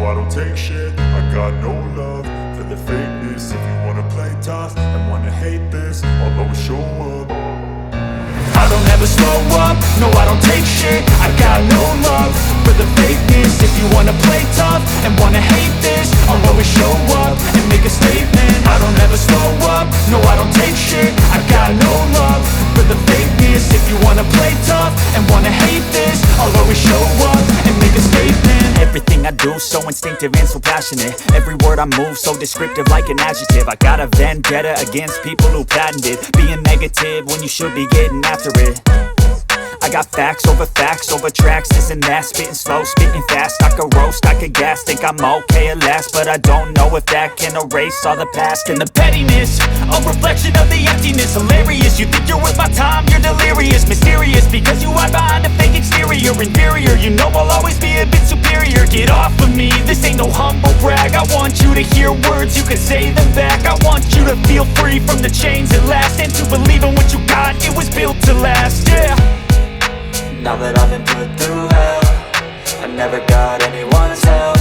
I don't take shit. I got no love for the fakeness. If you wanna play tough and wanna hate this, I'll always show up. I don't ever slow up, no I don't take shit. I got no love for the fakeness. If you wanna play tough and wanna hate this, I'll always show up and make a statement. I don't ever slow up, no I don't take shit. I got no love for the fakeness. If you wanna play tough and wanna hate this, I'll always show up and make a statement. Everything I do so instinctive and so passionate. Every word I move so descriptive like an adjective. I got a vendetta against people who patented being negative when you should be getting after it. I got facts over tracks, this and that. Spitting slow, spitting fast. I could roast, I could gas. Think I'm okay at last, but I don't know if that can erase all the past. And the pettiness, a reflection of the emptiness. Hilarious, you think you're worth my time, you're delirious. Mysterious, because you hide behind a fake exterior. Inferior, you know I'll always be a bit superior. Get off of me, this ain't no humble brag. I want you to hear words, you can say them back. I want you to feel free from the chains at last, and to believe in what you got, it was built to last, yeah. Now that I've been put through hell, I never got anyone's help.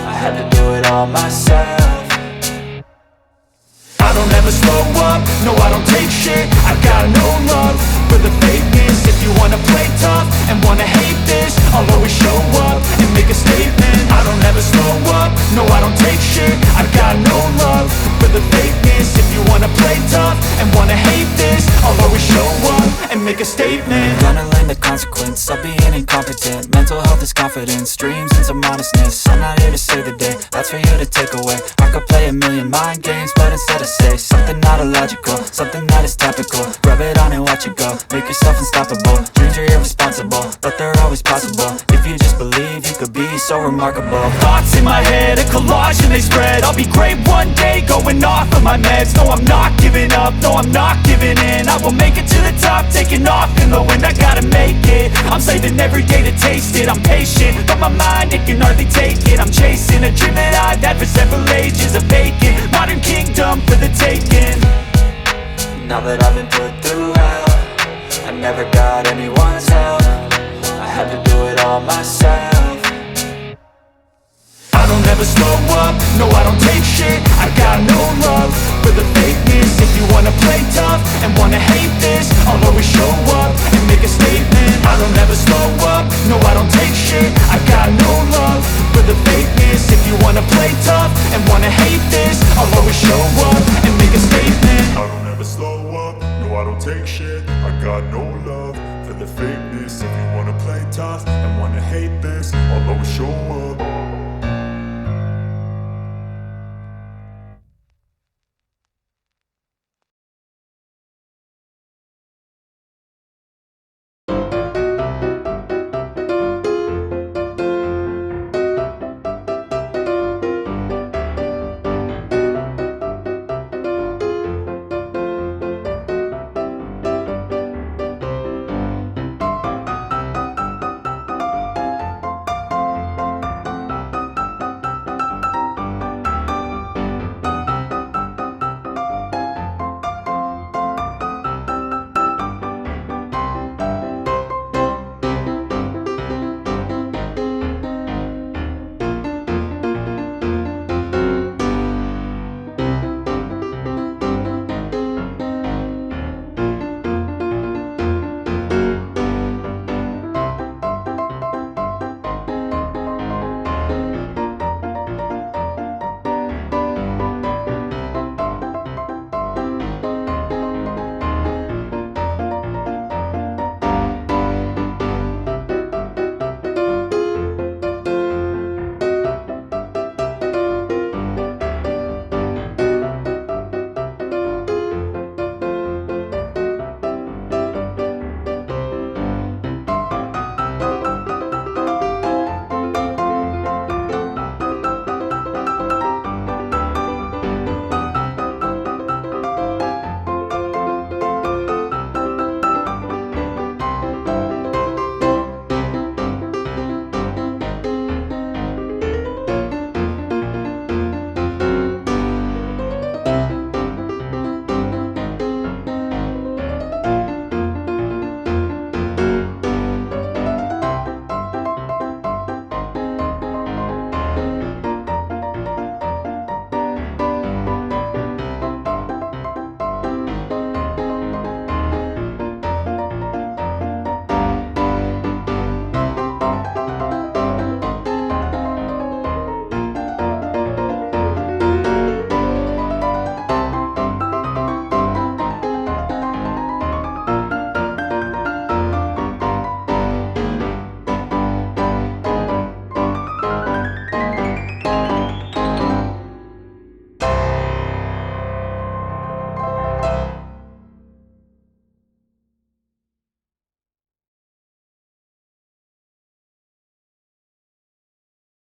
I had to do it all myself. I don't ever slow up, no I don't take shit. I got no love for the fakeness. If you wanna play tough and wanna hate this, I'll always show up and make a statement. I don't ever slow up, no I don't take shit. I got no love for the fakeness. If you wanna play tough and wanna hate this, I'll always show up and make a statement. Gonna learn the consequence of being incompetent. Mental health is confidence, dreams and some modestness. I'm not here to save the day, that's for you to take away. I could play a million mind games, but instead I say something not illogical, something that is topical. Rub it on and watch it go, make yourself unstoppable. Dreams are irresponsible, but they're always possible. If you just believe, you could be so remarkable. Thoughts in my head, a collage and they spread. I'll be great one day, going off of my meds. No, I'm not giving up, no, I'm not giving in. I will make it to the top, taking off in the wind. I gotta make it, I'm saving every day to taste it. I'm patient, but my mind, it can hardly take it. I'm chasing a dream that I've had for several ages. A vacant, modern kingdom for the taking. Now that I've been put through hell, I never got anyone's help. I had to do it all myself. I don't ever slow up, no I don't take shit. I got no love for the fakeness. If you wanna play tough and wanna hate this, I'll always show up and make a statement. I don't ever slow up, no I don't take shit. I got no love for the fakeness. If you wanna play tough and wanna hate this, I'll always show up